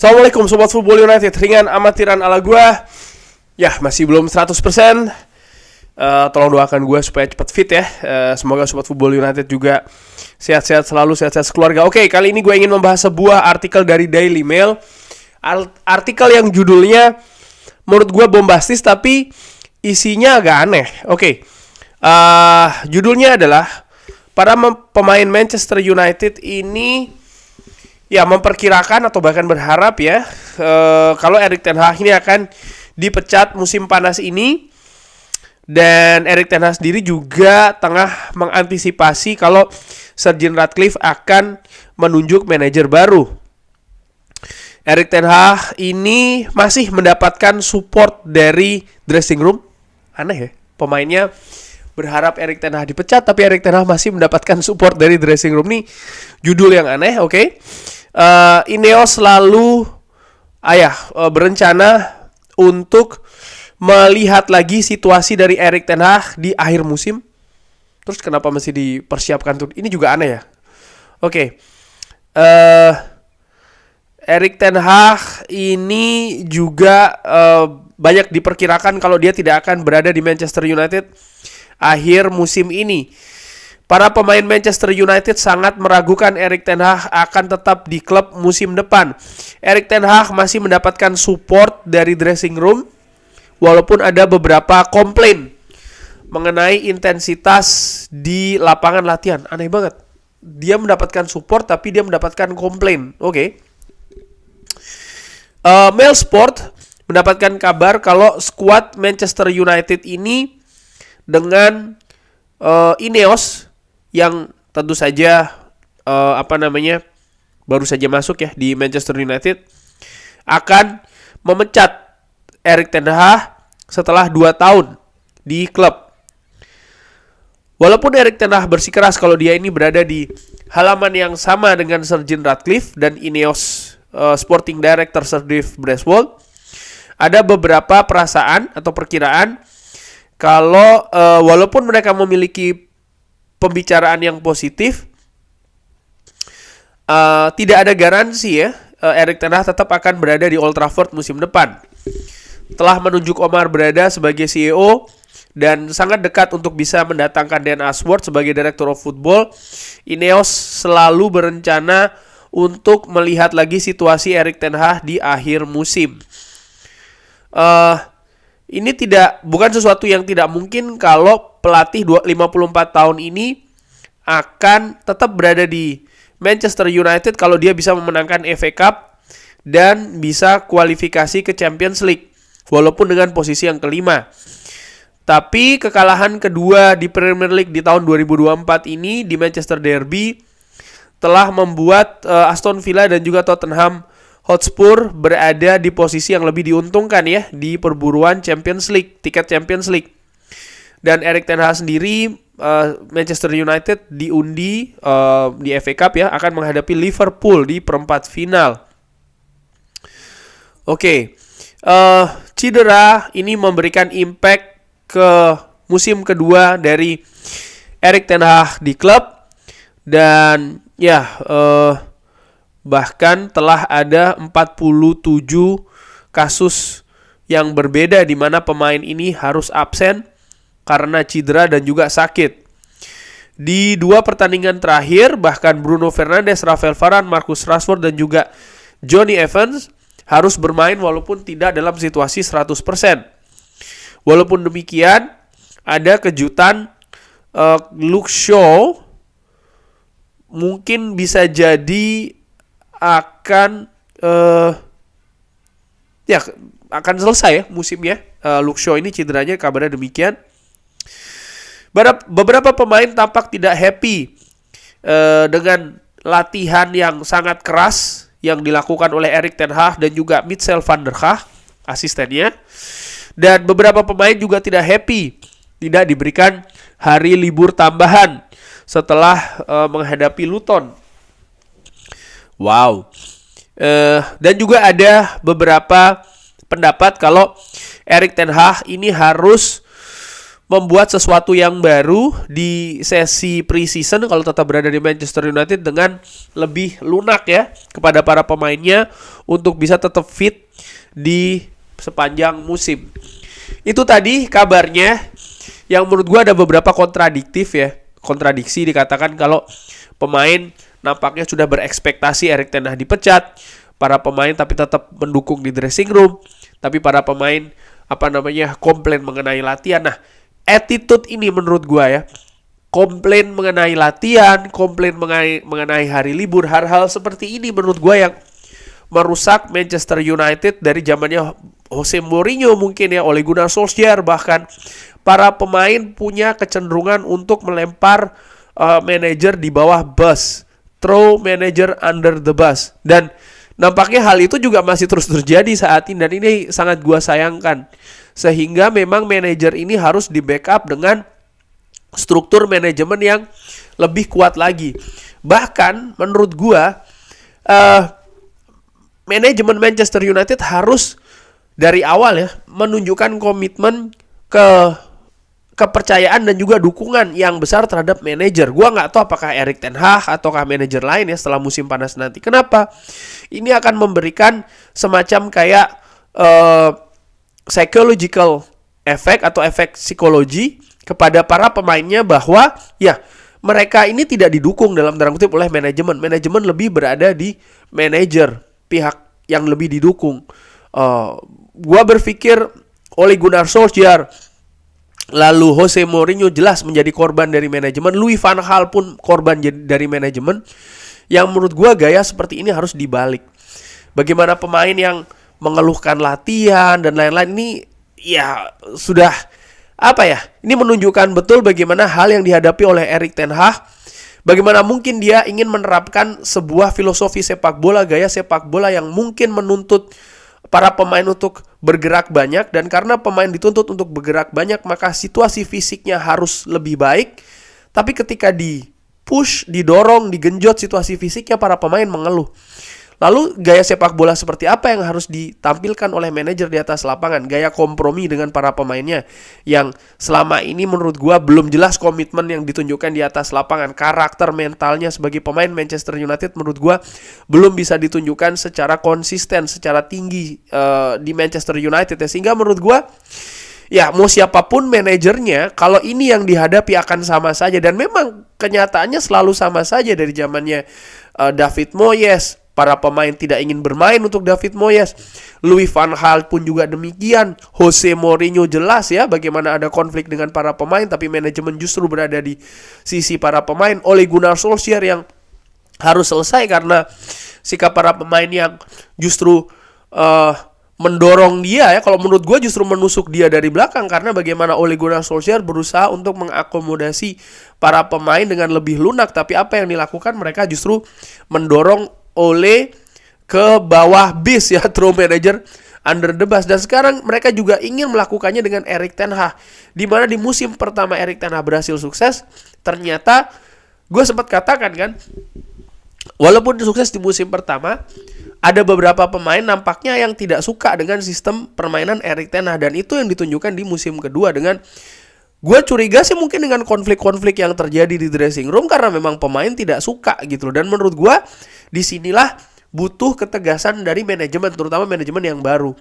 Assalamualaikum Sobat Football United, ringan amatiran ala gua. Ya, masih belum 100%. Tolong doakan gue supaya cepat fit ya. Semoga Sobat Football United juga sehat-sehat selalu, sehat-sehat sekeluarga. Oke, kali ini gue ingin membahas sebuah artikel dari Daily Mail. Artikel yang judulnya menurut gue bombastis tapi isinya agak aneh. Oke, judulnya adalah para pemain Manchester United ini ya memperkirakan atau bahkan berharap ya kalau Erik ten Hag ini akan dipecat musim panas ini. Dan Erik ten Hag sendiri juga tengah mengantisipasi kalau Sir Jim Ratcliffe akan menunjuk manajer baru. Erik ten Hag ini masih mendapatkan support dari dressing room. Aneh ya, pemainnya berharap Erik ten Hag dipecat tapi Erik ten Hag masih mendapatkan support dari dressing room. Nih judul yang aneh, oke. Ineos selalu berencana untuk melihat lagi situasi dari Erik ten Hag di akhir musim. Terus kenapa masih dipersiapkan tuh? Ini juga aneh ya. Oke. Erik ten Hag ini juga banyak diperkirakan kalau dia tidak akan berada di Manchester United akhir musim ini. Para pemain Manchester United sangat meragukan Erik ten Hag akan tetap di klub musim depan. Erik ten Hag masih mendapatkan support dari dressing room, walaupun ada beberapa komplain mengenai intensitas di lapangan latihan. Aneh banget. Dia mendapatkan support tapi dia mendapatkan komplain. Oke. Mail Sport mendapatkan kabar kalau skuad Manchester United ini dengan Ineos yang tentu saja baru saja masuk ya di Manchester United akan memecat Erik ten Hag setelah 2 tahun di klub. Walaupun Erik ten Hag bersikeras kalau dia ini berada di halaman yang sama dengan Sir Jim Ratcliffe dan Ineos Sporting Director Sir Dave Brasswood, ada beberapa perasaan atau perkiraan kalau walaupun mereka memiliki pembicaraan yang positif, tidak ada garansi ya Erik ten Hag tetap akan berada di Old Trafford musim depan. Telah menunjuk Omar Berada sebagai CEO dan sangat dekat untuk bisa mendatangkan Dan Ashworth sebagai Director of Football. Ineos selalu berencana untuk melihat lagi situasi Erik ten Hag di akhir musim. Ini bukan sesuatu yang tidak mungkin kalau pelatih 54 tahun ini akan tetap berada di Manchester United kalau dia bisa memenangkan FA Cup dan bisa kualifikasi ke Champions League walaupun dengan posisi yang kelima. Tapi kekalahan kedua di Premier League di tahun 2024 ini di Manchester Derby telah membuat Aston Villa dan juga Tottenham Hotspur berada di posisi yang lebih diuntungkan ya di perburuan Champions League, tiket Champions League. Dan Erik ten Hag sendiri Manchester United diundi di FA Cup ya akan menghadapi Liverpool di perempat final. Oke. Cedera ini memberikan impact ke musim kedua dari Erik ten Hag di klub dan bahkan telah ada 47 kasus yang berbeda di mana pemain ini harus absen karena cedera dan juga sakit. Di 2 pertandingan terakhir, bahkan Bruno Fernandes, Rafael Varane, Marcus Rashford dan juga Johnny Evans harus bermain walaupun tidak dalam situasi 100%. Walaupun demikian, ada kejutan Luke Shaw mungkin bisa jadi akan selesai ya musimnya. Luke Shaw ini cederanya kabarnya demikian. Beberapa pemain tampak tidak happy dengan latihan yang sangat keras yang dilakukan oleh Erik ten Hag dan juga Michel van der Gaag asistennya. Dan beberapa pemain juga tidak happy tidak diberikan hari libur tambahan setelah menghadapi Luton. Wow. Dan juga ada beberapa pendapat kalau Erik ten Hag ini harus membuat sesuatu yang baru di sesi preseason kalau tetap berada di Manchester United dengan lebih lunak ya kepada para pemainnya untuk bisa tetap fit di sepanjang musim. Itu tadi kabarnya yang menurut gue ada beberapa kontradiksi dikatakan kalau pemain nampaknya sudah berekspektasi Erik ten Hag dipecat, para pemain tapi tetap mendukung di dressing room, tapi para pemain komplain mengenai latihan. Nah, attitude ini menurut gue ya, komplain mengenai latihan, komplain mengenai hari libur, hal-hal seperti ini menurut gue yang merusak Manchester United dari zamannya Jose Mourinho mungkin ya, Ole Gunnar Solskjaer, bahkan para pemain punya kecenderungan untuk melempar manajer di bawah bus, throw manager under the bus, dan nampaknya hal itu juga masih terus terjadi saat ini, dan ini sangat gua sayangkan. Sehingga memang manajer ini harus di backup dengan struktur manajemen yang lebih kuat lagi. Bahkan menurut gua manajemen Manchester United harus dari awal ya menunjukkan komitmen kepercayaan dan juga dukungan yang besar terhadap manajer. Gua nggak tahu apakah Erik ten Hag ataukah manajer lain ya setelah musim panas nanti. Kenapa? Ini akan memberikan semacam kayak psychological effect atau efek psikologi kepada para pemainnya bahwa ya mereka ini tidak didukung dalam tanda kutip oleh manajemen. Manajemen lebih berada di manajer, pihak yang lebih didukung. Gua berpikir Ole Gunnar Solskjaer, lalu Jose Mourinho jelas menjadi korban dari manajemen. Louis van Gaal pun korban dari manajemen. Yang menurut gue gaya seperti ini harus dibalik. Bagaimana pemain yang mengeluhkan latihan dan lain-lain ini ya sudah ini menunjukkan betul bagaimana hal yang dihadapi oleh Erik ten Hag. Bagaimana mungkin dia ingin menerapkan sebuah filosofi sepak bola, gaya sepak bola yang mungkin menuntut para pemain untuk bergerak banyak, dan karena pemain dituntut untuk bergerak banyak maka situasi fisiknya harus lebih baik. Tapi ketika di-push, didorong, digenjot situasi fisiknya, para pemain mengeluh. Lalu gaya sepak bola seperti apa yang harus ditampilkan oleh manajer di atas lapangan? Gaya kompromi dengan para pemainnya yang selama ini menurut gua belum jelas komitmen yang ditunjukkan di atas lapangan. Karakter mentalnya sebagai pemain Manchester United menurut gua belum bisa ditunjukkan secara konsisten, secara tinggi di Manchester United ya. Sehingga menurut gua ya mau siapapun manajernya, kalau ini yang dihadapi akan sama saja. Dan memang kenyataannya selalu sama saja dari zamannya David Moyes. Para pemain tidak ingin bermain untuk David Moyes. Louis van Gaal pun juga demikian. Jose Mourinho jelas ya bagaimana ada konflik dengan para pemain, tapi manajemen justru berada di sisi para pemain. Ole Gunnar Solskjaer yang harus selesai karena sikap para pemain yang justru mendorong dia ya. Kalau menurut gue justru menusuk dia dari belakang, karena bagaimana Ole Gunnar Solskjaer berusaha untuk mengakomodasi para pemain dengan lebih lunak, tapi apa yang dilakukan mereka justru mendorong Ole ke bawah bis ya, throw manager under the bus. Dan sekarang mereka juga ingin melakukannya dengan Erik ten Hag, di mana di musim pertama Erik ten Hag berhasil sukses. Ternyata gue sempat katakan kan, walaupun sukses di musim pertama, ada beberapa pemain nampaknya yang tidak suka dengan sistem permainan Erik ten Hag, dan itu yang ditunjukkan di musim kedua dengan gue curiga sih mungkin dengan konflik-konflik yang terjadi di dressing room karena memang pemain tidak suka gitu loh. Dan menurut gue disinilah butuh ketegasan dari manajemen, terutama manajemen yang baru.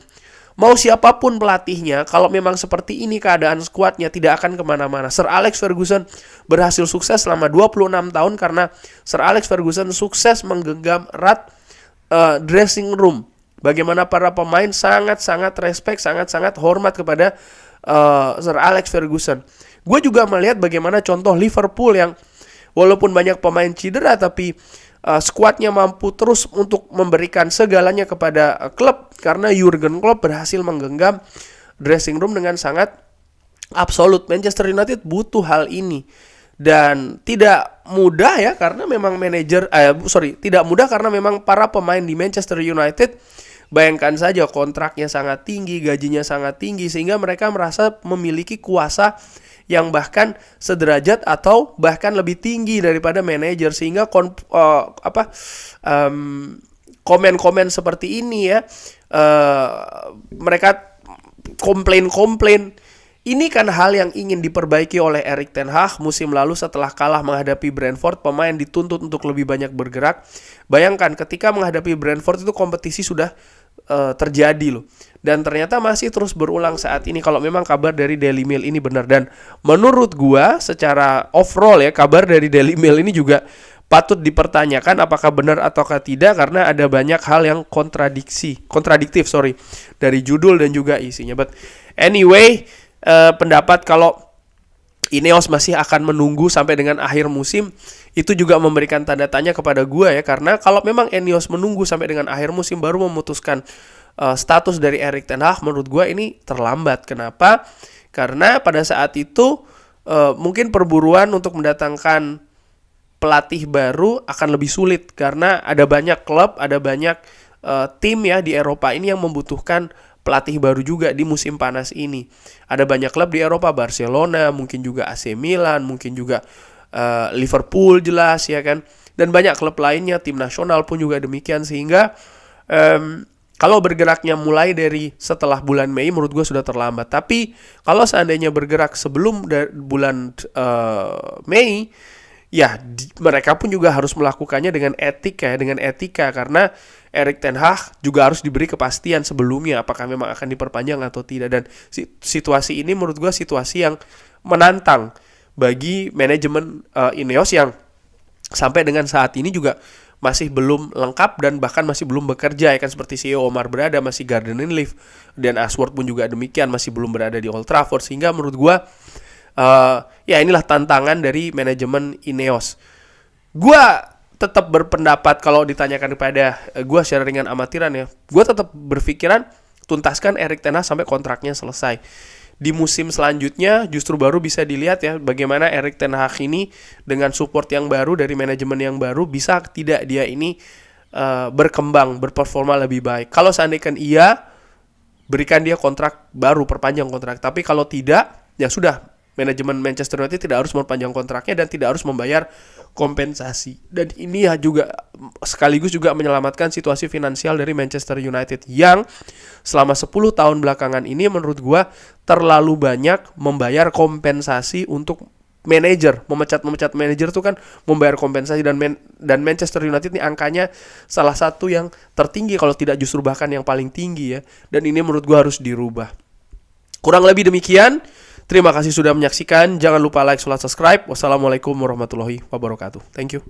Mau siapapun pelatihnya, kalau memang seperti ini keadaan skuadnya tidak akan kemana-mana. Sir Alex Ferguson berhasil sukses selama 26 tahun karena Sir Alex Ferguson sukses menggenggam erat dressing room. Bagaimana para pemain sangat-sangat respect, sangat-sangat hormat kepada Sir Alex Ferguson. Gue juga melihat bagaimana contoh Liverpool yang walaupun banyak pemain cedera tapi skuadnya mampu terus untuk memberikan segalanya kepada klub karena Jurgen Klopp berhasil menggenggam dressing room dengan sangat absolut. Manchester United butuh hal ini dan tidak mudah ya karena memang tidak mudah karena memang para pemain di Manchester United, bayangkan saja kontraknya sangat tinggi, gajinya sangat tinggi, sehingga mereka merasa memiliki kuasa yang bahkan sederajat atau bahkan lebih tinggi daripada manajer, sehingga komen-komen seperti ini ya, mereka komplain Ini kan hal yang ingin diperbaiki oleh Erik ten Hag musim lalu setelah kalah menghadapi Brentford. Pemain dituntut untuk lebih banyak bergerak. Bayangkan ketika menghadapi Brentford itu kompetisi sudah terjadi loh. Dan ternyata masih terus berulang saat ini kalau memang kabar dari Daily Mail ini benar. Dan menurut gua secara overall ya, kabar dari Daily Mail ini juga patut dipertanyakan apakah benar ataukah tidak, karena ada banyak hal yang kontradiktif dari judul dan juga isinya. But anyway, pendapat kalau Ineos masih akan menunggu sampai dengan akhir musim itu juga memberikan tanda tanya kepada gua ya, karena kalau memang Ineos menunggu sampai dengan akhir musim baru memutuskan status dari Erik ten Hag, menurut gua ini terlambat. Kenapa? Karena pada saat itu mungkin perburuan untuk mendatangkan pelatih baru akan lebih sulit karena ada banyak klub, ada banyak tim ya di Eropa ini yang membutuhkan pelatih baru juga di musim panas ini. Ada banyak klub di Eropa, Barcelona, mungkin juga AC Milan, mungkin juga Liverpool jelas ya kan. Dan banyak klub lainnya, tim nasional pun juga demikian, sehingga kalau bergeraknya mulai dari setelah bulan Mei menurut gue sudah terlambat. Tapi kalau seandainya bergerak sebelum bulan Mei, ya mereka pun juga harus melakukannya dengan etika karena Erik ten Hag juga harus diberi kepastian sebelumnya apakah memang akan diperpanjang atau tidak. Dan situasi ini menurut gue situasi yang menantang bagi manajemen Ineos yang sampai dengan saat ini juga masih belum lengkap dan bahkan masih belum bekerja ya kan. Seperti CEO Omar berada masih gardening leave, dan Ashworth pun juga demikian masih belum berada di Old Trafford. Sehingga menurut gue ya inilah tantangan dari manajemen Ineos. Gua tetap berpendapat kalau ditanyakan kepada gua secara ringan amatiran ya, gua tetap berpikiran tuntaskan Erik ten Hag sampai kontraknya selesai. Di musim selanjutnya justru baru bisa dilihat ya bagaimana Erik ten Hag ini dengan support yang baru dari manajemen yang baru bisa tidak dia ini berkembang, berperforma lebih baik. Kalau seandainya iya, berikan dia kontrak baru, perpanjang kontrak. Tapi kalau tidak, ya sudah, manajemen Manchester United tidak harus memperpanjang kontraknya dan tidak harus membayar kompensasi. Dan ini ya juga sekaligus juga menyelamatkan situasi finansial dari Manchester United yang selama 10 tahun belakangan ini menurut gua terlalu banyak membayar kompensasi untuk manajer. Memecat manajer itu kan membayar kompensasi, dan Manchester United ini angkanya salah satu yang tertinggi kalau tidak justru bahkan yang paling tinggi ya. Dan ini menurut gua harus dirubah. Kurang lebih demikian. Terima kasih sudah menyaksikan. Jangan lupa like, subscribe. Wassalamualaikum warahmatullahi wabarakatuh. Thank you.